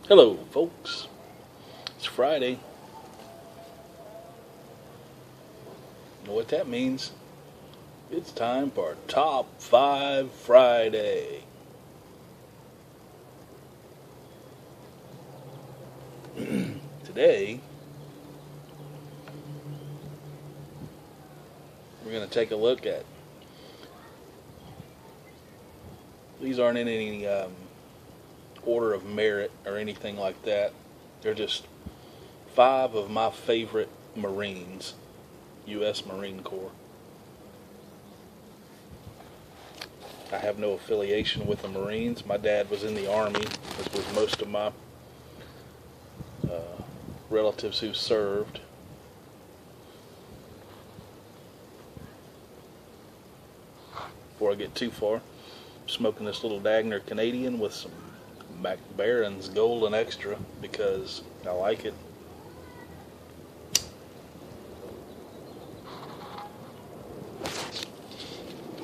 Hello, folks. It's Friday. You know what that means? It's time for Top 5 Friday. Today, we're going to take a look at. These aren't in any order of merit or anything like that. They're just 5 of my favorite Marines, U.S. Marine Corps. I have no affiliation with the Marines. My dad was in the Army, as was most of my relatives who served. Before I get too far, I'm smoking this little Dagner Canadian with some MacBaron's Golden Extra because I like it.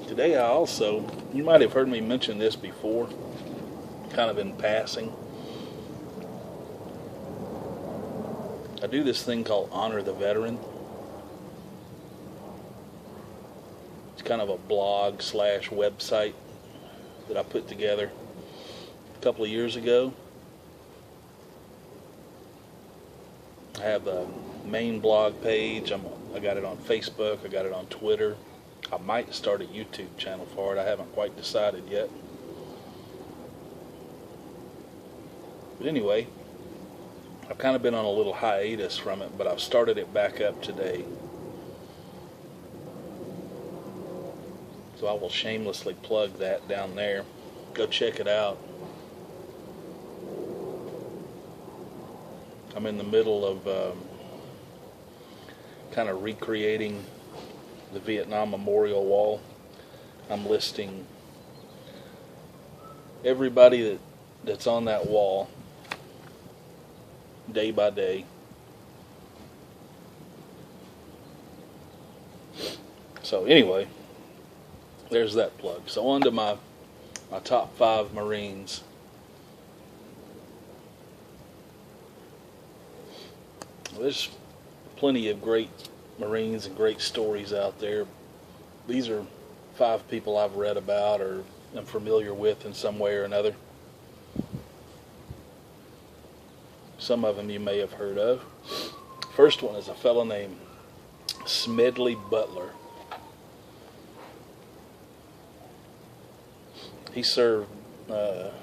Today you might have heard me mention this before, kind of in passing. I do this thing called Honor the Veteran. It's kind of a blog / website that I put together a couple of years ago. I have a main blog page. I got it on Facebook. I got it on Twitter. I might start a YouTube channel for it. I haven't quite decided yet. But anyway, I've kind of been on a little hiatus from it, but I've started it back up today. So I will shamelessly plug that down there. Go check it out. I'm in the middle of kind of recreating the Vietnam Memorial Wall. I'm listing everybody that's on that wall day by day. So anyway, there's that plug. So on to my top 5 Marines. There's plenty of great Marines and great stories out there. These are 5 people I've read about or am familiar with in some way or another. Some of them you may have heard of. First one is a fellow named Smedley Butler. He served about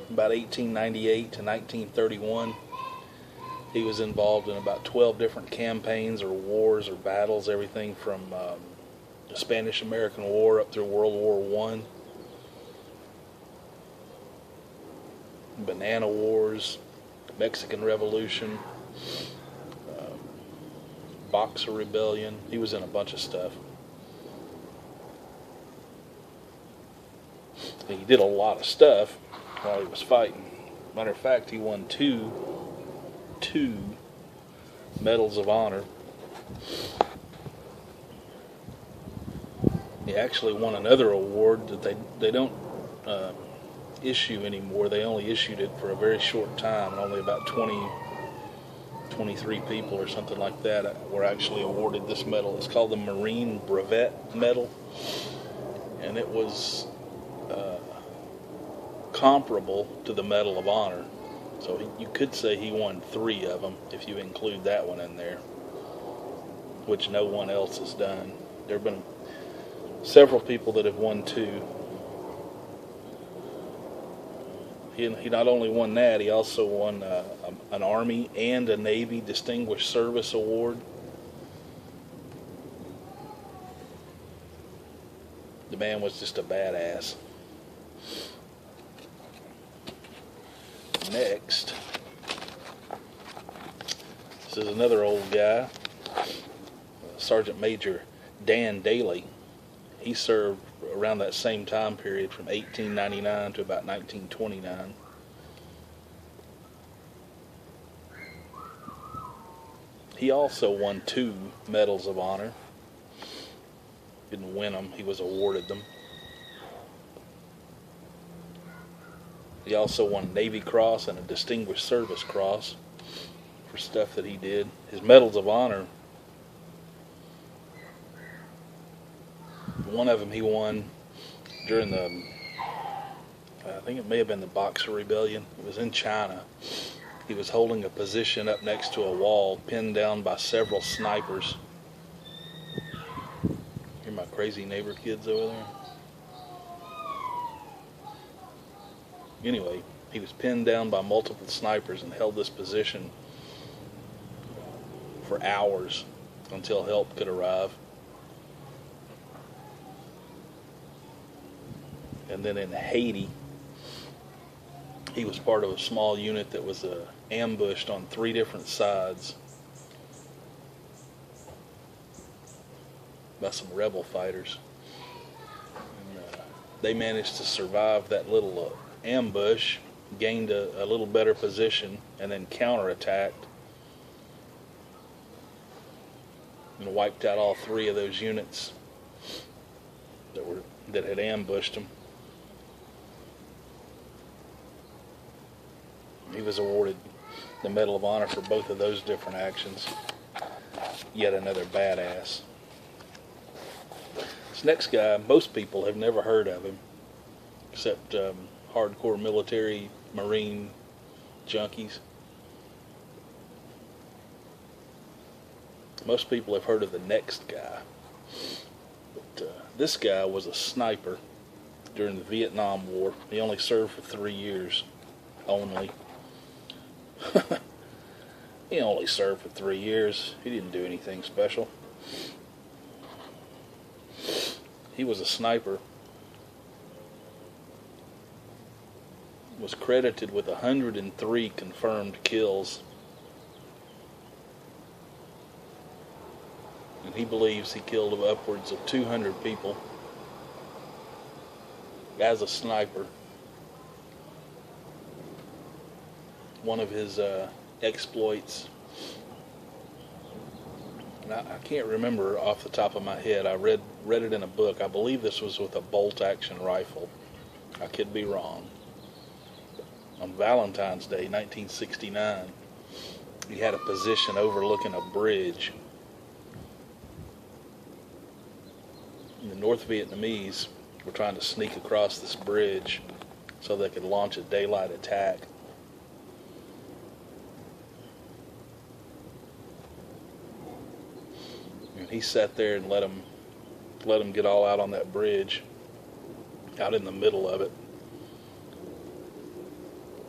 1898 to 1931. He was involved in about 12 different campaigns or wars or battles, everything from the Spanish-American War up through World War I, Banana Wars, Mexican Revolution, Boxer Rebellion. He was in a bunch of stuff. He did a lot of stuff while he was fighting. Matter of fact, he won two Medals of Honor. He actually won another award that they don't issue anymore. They only issued it for a very short time, and only about 23 people or something like that were actually awarded this medal. It's called the Marine Brevet Medal, and it was comparable to the Medal of Honor. So you could say he won 3 of them if you include that one in there, which no one else has done. There have been several people that have won 2. He not only won that, he also won an Army and a Navy Distinguished Service Award. The man was just a badass. Next, this is another old guy, Sergeant Major Dan Daly. He served around that same time period from 1899 to about 1929. He also won 2 Medals of Honor. Didn't win them, he was awarded them. He also won a Navy Cross and a Distinguished Service Cross for stuff that he did. His Medals of Honor, one of them he won during the, I think it may have been the Boxer Rebellion. It was in China. He was holding a position up next to a wall, pinned down by several snipers. Hear my crazy neighbor kids over there? Anyway, he was pinned down by multiple snipers and held this position for hours until help could arrive. And then in Haiti, he was part of a small unit that was ambushed on 3 different sides by some rebel fighters. And, they managed to survive that little ambush, gained a little better position, and then counterattacked and wiped out all 3 of those units that had ambushed them. He was awarded the Medal of Honor for both of those different actions. Yet another badass. This next guy, most people have never heard of him, except hardcore military Marine junkies. Most people have heard of the next guy. But this guy was a sniper during the Vietnam War. He only served for 3 years only. He only served for 3 years. He didn't do anything special. He was a sniper. Was credited with 103 confirmed kills. And he believes he killed upwards of 200 people as a sniper. One of his exploits, and I can't remember off the top of my head. I read it in a book. I believe this was with a bolt-action rifle. I could be wrong. On Valentine's Day, 1969, he had a position overlooking a bridge. And the North Vietnamese were trying to sneak across this bridge so they could launch a daylight attack. And he sat there and let them get all out on that bridge, out in the middle of it,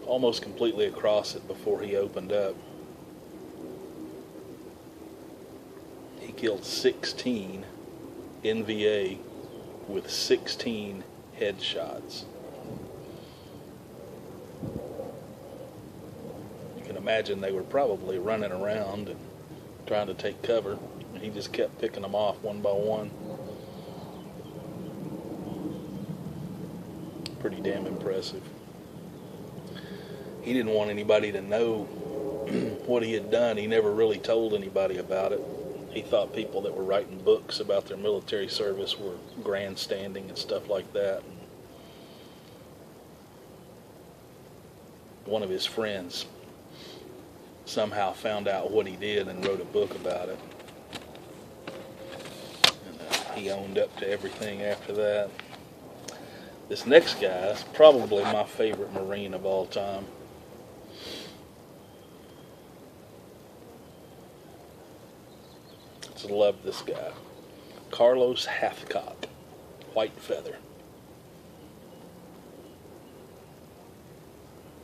almost completely across it before he opened up. He killed 16 NVA with 16 headshots. You can imagine they were probably running around and trying to take cover, and he just kept picking them off one by one. Pretty damn impressive. He didn't want anybody to know what he had done. He never really told anybody about it. He thought people that were writing books about their military service were grandstanding and stuff like that. One of his friends somehow found out what he did and wrote a book about it. And he owned up to everything after that. This next guy is probably my favorite Marine of all time. Just love this guy. Carlos Hathcock, White Feather.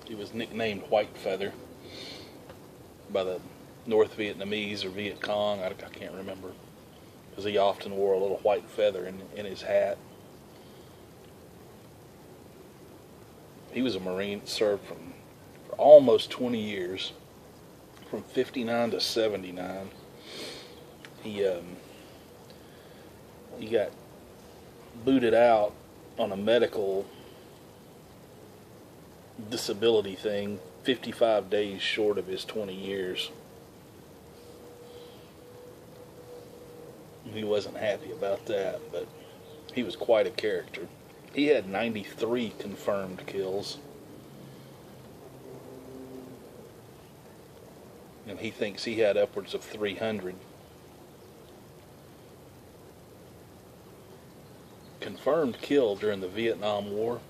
He was nicknamed White Feather by the North Vietnamese or Viet Cong, I can't remember, because he often wore a little white feather in his hat. He was a Marine, served for almost 20 years, from 59 to 79. He got booted out on a medical disability thing 55 days short of his 20 years. He wasn't happy about that, but he was quite a character. He had 93 confirmed kills. and he thinks he had upwards of 300. Confirmed kill during the Vietnam War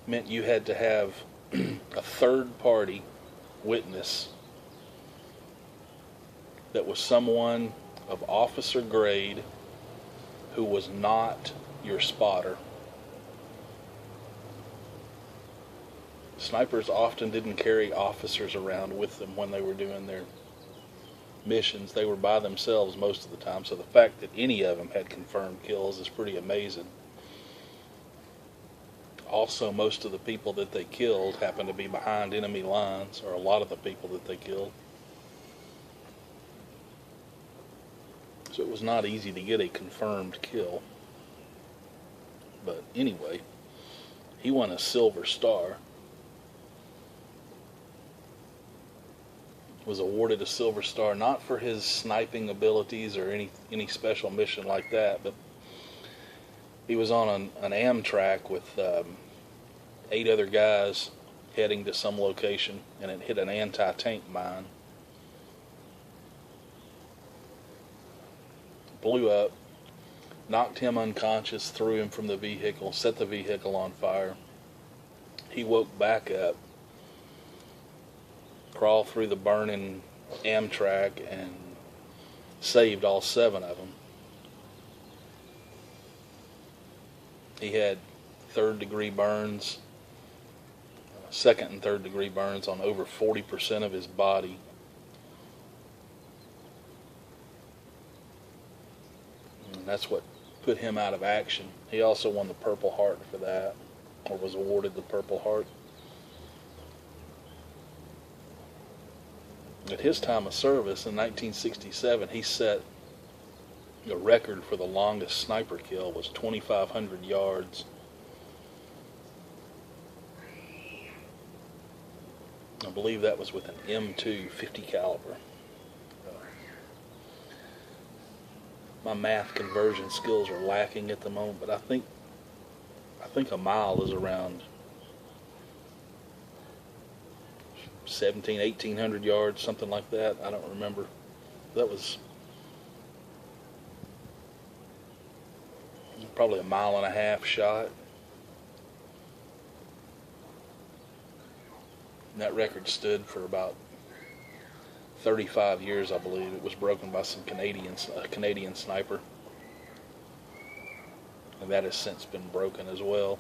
meant you had to have a third party witness that was someone of officer grade who was not your spotter. Snipers often didn't carry officers around with them when they were doing their missions. They were by themselves most of the time, so the fact that any of them had confirmed kills is pretty amazing. Also, most of the people that they killed happened to be behind enemy lines, or a lot of the people that they killed. So it was not easy to get a confirmed kill. But anyway, he won a Silver Star. Was awarded a Silver Star not for his sniping abilities or any special mission like that, but he was on an Amtrak with 8 other guys heading to some location, and it hit an anti-tank mine. Blew up, knocked him unconscious, threw him from the vehicle, set the vehicle on fire. He woke back up, crawled through the burning Amtrak, and saved all 7 of them. He had 3rd-degree burns, 2nd and 3rd-degree burns on over 40% of his body. And that's what put him out of action. He also won the Purple Heart for that, or was awarded the Purple Heart. At his time of service in 1967, he set the record for the longest sniper kill was 2,500 yards. I believe that was with an M2 50 caliber. My math conversion skills are lacking at the moment, but I think a mile is around 1,800 yards, something like that. I don't remember. That was probably a 1.5 mile shot. And that record stood for about 35 years, I believe. It was broken by some a Canadian sniper. And that has since been broken as well.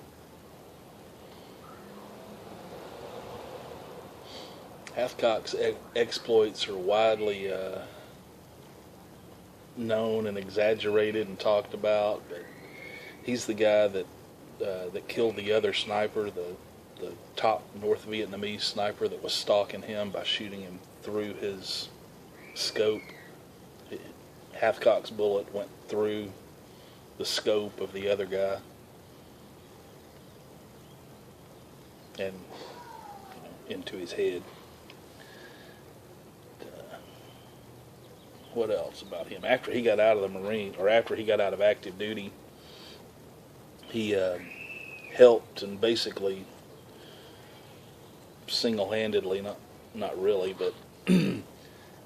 Hathcock's exploits are widely known and exaggerated and talked about, but he's the guy that killed the other sniper, the top North Vietnamese sniper that was stalking him by shooting him through his scope. Hathcock's bullet went through the scope of the other guy, and into his head. What else about him? After he got out of the Marine, or after he got out of active duty, he helped and basically single-handedly, not really, but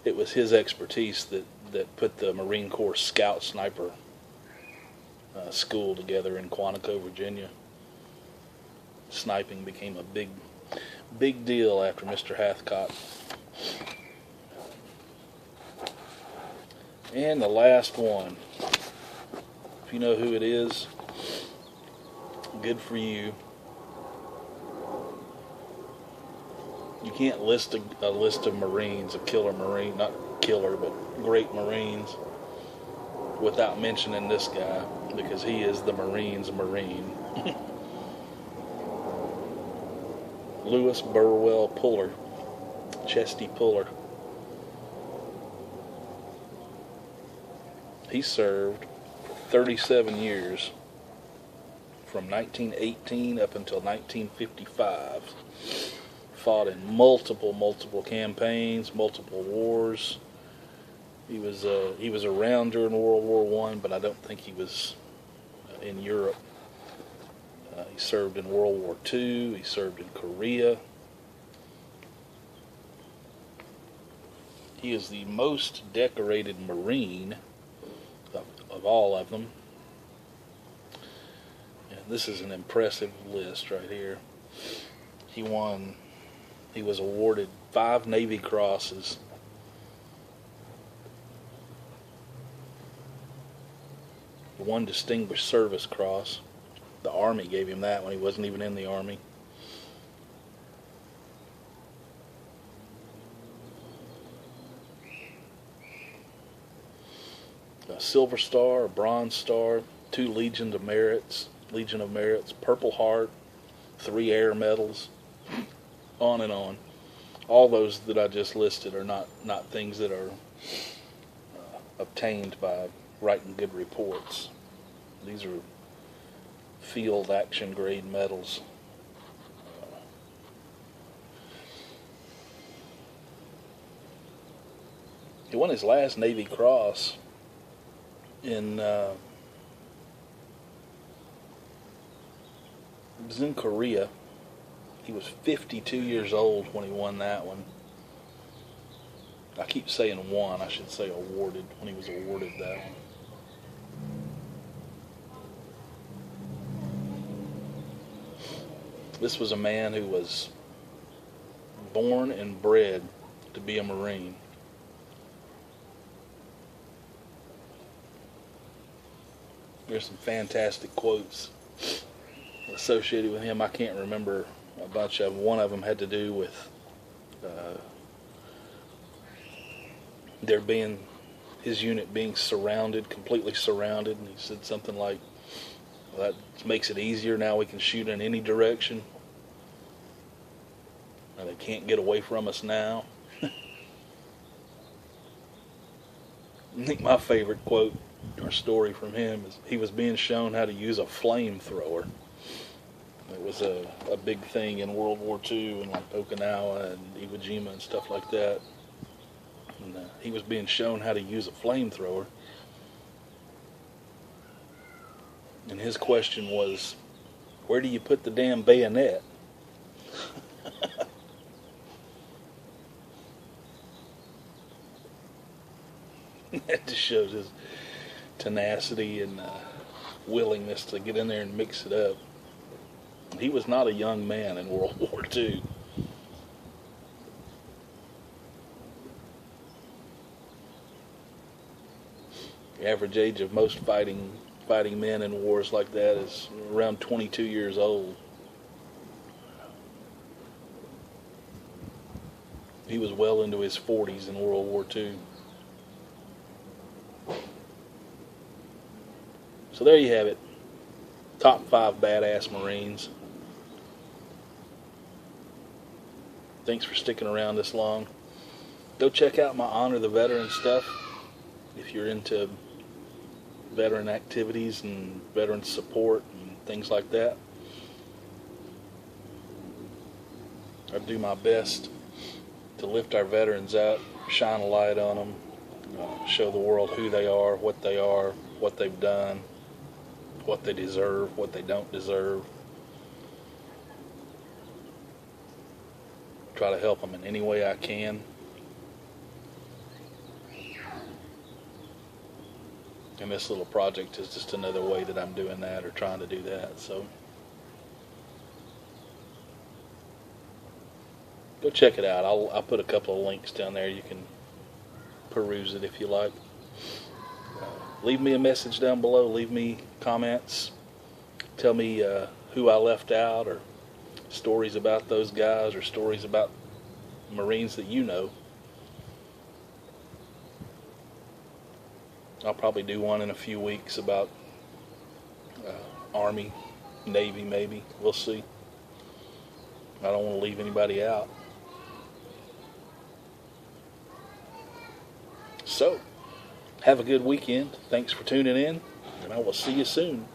it was his expertise that put the Marine Corps Scout Sniper school together in Quantico, Virginia. Sniping became a big deal after Mr. Hathcock. And the last one, if you know who it is, good for you. You can't list a list of Marines, of killer Marine, not killer, but great Marines, without mentioning this guy, because he is the Marines' Marine. Lewis Burwell Puller, Chesty Puller. He served for 37 years, from 1918 up until 1955. Fought in multiple campaigns, multiple wars. He was around during World War I, but I don't think he was in Europe. He served in World War II. He served in Korea. He is the most decorated Marine of all of them. And this is an impressive list right here. He was awarded 5 Navy Crosses. One Distinguished Service Cross. The Army gave him that when he wasn't even in the Army. A Silver Star, a Bronze Star, 2 Legion of Merits, Purple Heart, 3 Air Medals, on and on. All those that I just listed are not things that are obtained by writing good reports. These are field action grade medals. He won his last Navy Cross in it was in Korea. He was 52 years old when he won that one. I keep saying won, I should say awarded, when he was awarded that one. This was a man who was born and bred to be a Marine. There's some fantastic quotes associated with him. I can't remember a bunch of them. One of them had to do with his unit being surrounded, completely surrounded, and he said something like, well, that makes it easier, now we can shoot in any direction. They can't get away from us now. I think my favorite quote or story from him is he was being shown how to use a flamethrower. It was a big thing in World War II in like Okinawa and Iwo Jima and stuff like that. And he was being shown how to use a flamethrower. And his question was, where do you put the damn bayonet? That just shows his tenacity and willingness to get in there and mix it up. He was not a young man in World War II. The average age of most fighting men in wars like that is around 22 years old. He was well into his 40s in World War II. So there you have it. Top 5 badass Marines. Thanks for sticking around this long. Go check out my Honor the Veteran stuff if you're into veteran activities and veteran support and things like that. I do my best to lift our veterans up, shine a light on them, show the world who they are, what they've done, what they deserve, what they don't deserve. Try to help them in any way I can. And this little project is just another way that I'm doing that or trying to do that. So go check it out. I'll put a couple of links down there. You can peruse it if you like. Leave me a message down below. Leave me comments. Tell me who I left out, or stories about those guys, or stories about Marines that you know. I'll probably do one in a few weeks about Army, Navy maybe. We'll see. I don't want to leave anybody out. So, have a good weekend. Thanks for tuning in, and I will see you soon.